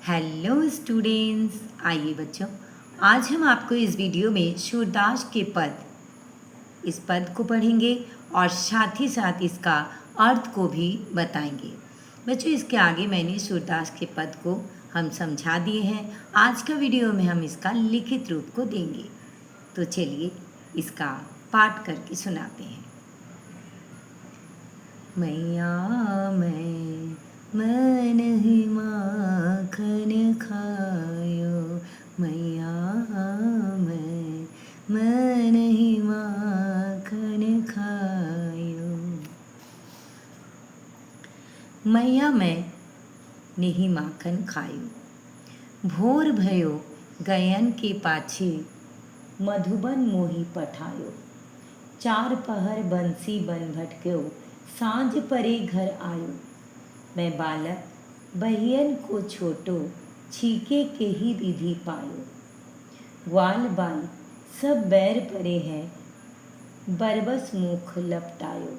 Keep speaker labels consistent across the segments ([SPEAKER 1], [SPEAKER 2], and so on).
[SPEAKER 1] Hello students, आइए बच्चों, आज हम आपको इस वीडियो में सूरदास के इस पद को पढ़ेंगे और साथ ही साथ इसका अर्थ को भी बताएंगे। बच्चों, इसके आगे मैंने सूरदास के पद को हम समझा दिए हैं। आज का वीडियो में हम इसका लिखित रूप को देंगे। तो चलिए इसका पाठ करके सुनाते हैं। मैया मैं नहीं माखन खायो, मैया मैं नहीं माखन खायो। मैया मैं नहीं माखन खायो, भोर भयो गयन के पाछे, मधुबन मोही पठायो। चार पहर बंसी बन भटक्यो, सांझ परे घर आयो। मैं बालक बहियन को छोटो, छीके के ही विधि पायो। ग्वाल बाल सब बैर परे है, बरबस मुख लपटायो।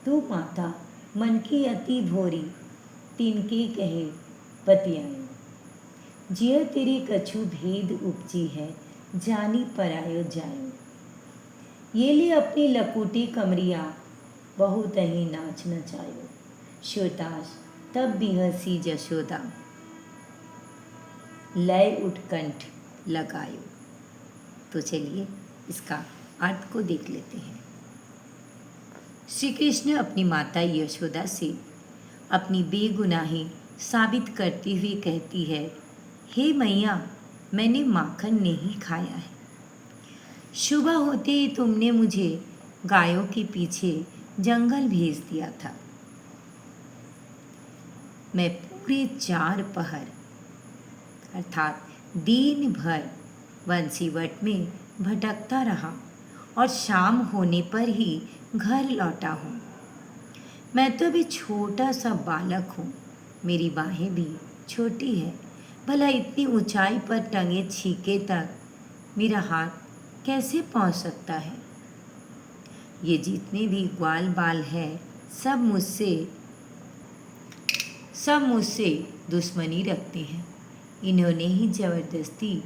[SPEAKER 1] तू माता मन की अति भोरी, तिनके कहे बतियायो। जिय तेरी कछु भेद उपजी है, जानी परायो जायो। ये ले अपनी लकुटी कमरिया, बहुत ही नाच नचायो। सूरदास तब भी हंसी जशोदा, लय उत्कंठ लगायो। तो चलिए इसका अर्थ को देख लेते हैं। श्री कृष्ण अपनी माता यशोदा से अपनी बेगुनाही साबित करते हुए कहती है, हे मैया, मैंने माखन नहीं खाया है। सुबह होते ही तुमने मुझे गायों के पीछे जंगल भेज दिया था। मैं पूरे 4 पहर अर्थात दिन भर बंसीवट में भटकता रहा और शाम होने पर ही घर लौटा हूँ। मैं तो अभी छोटा सा बालक हूँ, मेरी बाहें भी छोटी है। भला इतनी ऊंचाई पर टंगे छीके तक मेरा हाथ कैसे पहुँच सकता है। ये जितने भी ग्वाल बाल है सब मुझसे दुश्मनी रखते हैं। इन्होंने ही जबरदस्ती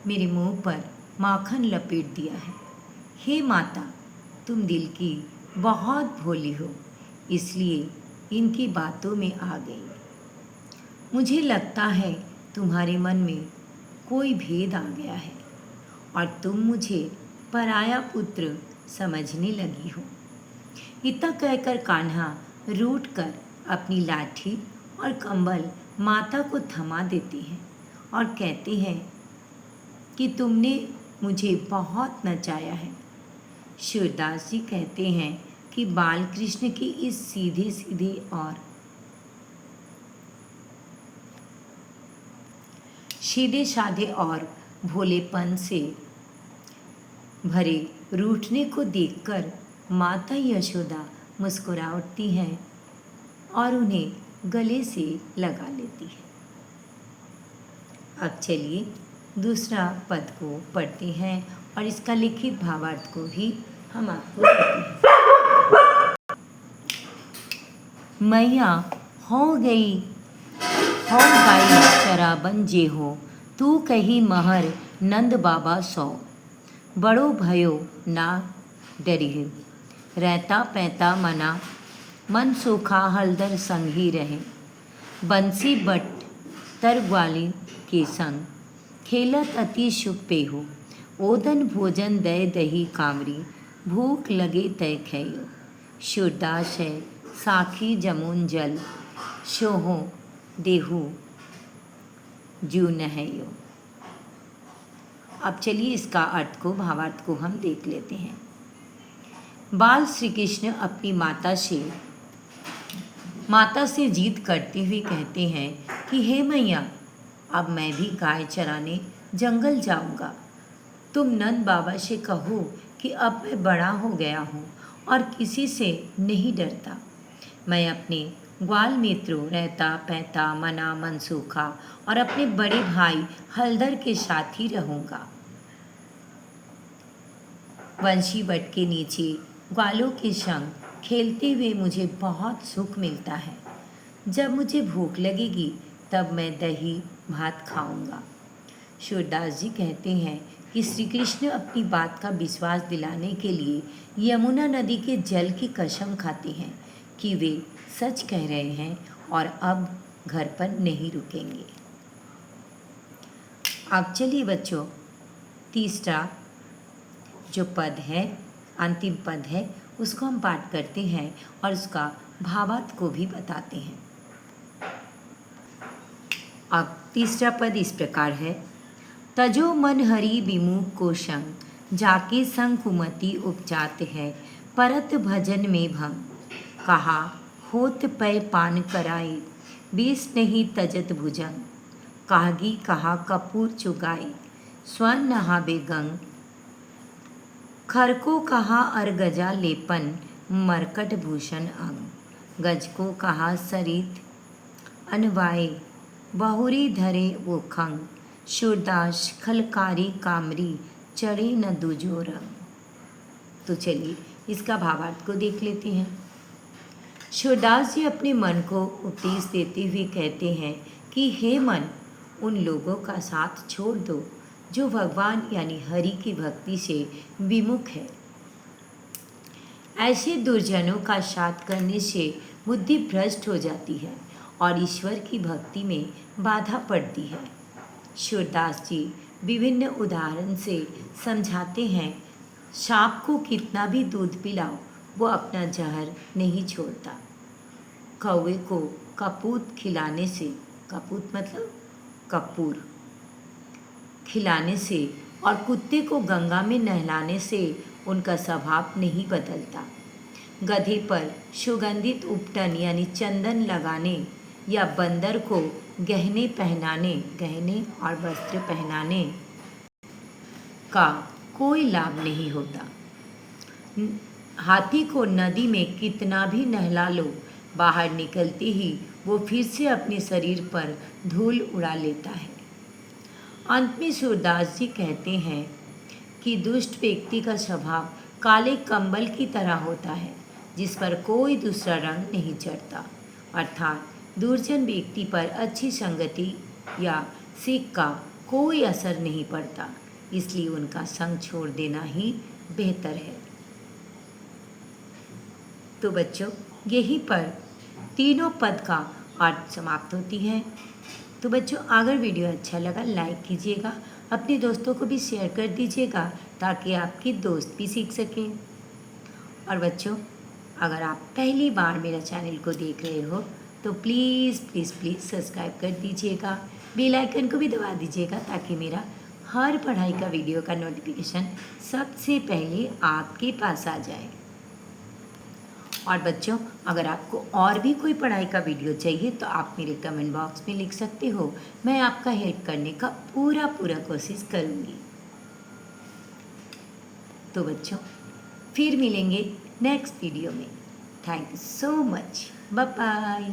[SPEAKER 1] मेरे मुंह पर माखन लपेट दिया है। हे माता, तुम दिल की बहुत भोली हो, इसलिए इनकी बातों में आ गई। मुझे लगता है तुम्हारे मन में कोई भेद आ गया है और तुम मुझे पराया पुत्र समझने लगी हो। इतना कहकर कान्हा रूठ कर अपनी लाठी और कंबल माता को थमा देते हैं और कहते हैं कि तुमने मुझे बहुत नचाया है। सूरदास जी कहते हैं कि बाल कृष्ण की इस सीधे सीधे और सीधे साधे और भोलेपन से भरे रूठने को देखकर माता यशोदा मुस्कुरा उठती हैं और उन्हें गले से लगा लेती है। अब चलिए दूसरा पद को पढ़ते हैं और इसका लिखित भावार्थ को भी हम आपको देते हैं। मैया हो गाई शराबन जे हो, तू कही महर नंद बाबा सौ। बड़ो भयो ना डरिह, रहता पैता मना, मन सूखा हलदर संग ही रहे। बंसी बट तर ग्वाली के संग, खेलत अति सुख पेहो। ओदन भोजन दय दही कामरी, भूख लगे तय खैयो। सूरदास है साखी जमुन जल, सोहो देहु जू नहयो। अब चलिए इसका अर्थ को भावार्थ को हम देख लेते हैं। बाल श्री कृष्ण अपनी माता से जीत करते हुए कहते हैं कि हे मैया, अब मैं भी गाय चराने जंगल जाऊंगा। तुम नंद बाबा से कहो कि अब मैं बड़ा हो गया हूँ और किसी से नहीं डरता। मैं अपने ग्वाल मित्रों रहता पैता मना मनसूखा और अपने बड़े भाई हलदर के साथ ही रहूँगा। वंशी वट के नीचे ग्वालों के संग खेलते हुए मुझे बहुत सुख मिलता है। जब मुझे भूख लगेगी तब मैं दही भात खाऊंगा। सूरदास जी कहते हैं कि श्री कृष्ण अपनी बात का विश्वास दिलाने के लिए यमुना नदी के जल की कसम खाते हैं कि वे सच कह रहे हैं और अब घर पर नहीं रुकेंगे। अब चलिए बच्चों, तीसरा जो पद है, अंतिम पद है, उसको हम पाठ करते हैं और उसका भावार्थ को भी बताते हैं। अब तीसरा पद इस प्रकार है। तजो मन हरि विमुख को संग, जाके संग कुमति उपजात है, परत भजन में भंग, कहा होत पै पान कराए, बीस नहीं तजत भुजंग, कागी कहा कपूर चुगाए, स्वर्ण नहाबे गंग, खर को कहा अरगजा लेपन, मरकट भूषण अंग, गज को कहा सरित अनवाए, बहुरी धरे वो खंग, सूरदास खलकारी कामरी, चढ़े न दूजो रंग। तो चलिए इसका भावार्थ को देख लेते हैं। सूरदास जी अपने मन को उपदेश देते हुए कहते हैं कि हे मन, उन लोगों का साथ छोड़ दो जो भगवान यानी हरि की भक्ति से विमुख है। ऐसे दुर्जनों का साथ करने से बुद्धि भ्रष्ट हो जाती है और ईश्वर की भक्ति में बाधा पड़ती है। सूरदास जी विभिन्न उदाहरण से समझाते हैं, सांप को कितना भी दूध पिलाओ वो अपना जहर नहीं छोड़ता। कौवे को कपूत खिलाने से, कपूत मतलब कपूर, खिलाने से और कुत्ते को गंगा में नहलाने से उनका स्वभाव नहीं बदलता। गधे पर सुगंधित उपटन यानी चंदन लगाने या बंदर को गहने पहनाने, गहने और वस्त्र पहनाने का कोई लाभ नहीं होता। हाथी को नदी में कितना भी नहला लो, बाहर निकलते ही वो फिर से अपने शरीर पर धूल उड़ा लेता है। अंत में सूरदास जी कहते हैं कि दुष्ट व्यक्ति का स्वभाव काले कंबल की तरह होता है जिस पर कोई दूसरा रंग नहीं चढ़ता, अर्थात दुर्जन व्यक्ति पर अच्छी संगति या सीख का कोई असर नहीं पड़ता, इसलिए उनका संग छोड़ देना ही बेहतर है। तो बच्चों, यहीं पर तीनों पद का अर्थ समाप्त होती है। तो बच्चों, अगर वीडियो अच्छा लगा लाइक कीजिएगा, अपने दोस्तों को भी शेयर कर दीजिएगा ताकि आपके दोस्त भी सीख सकें। और बच्चों, अगर आप पहली बार मेरा चैनल को देख रहे हो तो प्लीज़ प्लीज़ प्लीज़ सब्सक्राइब कर दीजिएगा, बेल आइकन को भी दबा दीजिएगा ताकि मेरा हर पढ़ाई का वीडियो का नोटिफिकेशन सबसे पहले आपके पास आ जाए। और बच्चों, अगर आपको और भी कोई पढ़ाई का वीडियो चाहिए तो आप मेरे कमेंट बॉक्स में लिख सकते हो, मैं आपका हेल्प करने का पूरा कोशिश करूँगी। तो बच्चों, फिर मिलेंगे नेक्स्ट वीडियो में। Thank you so much. Bye bye.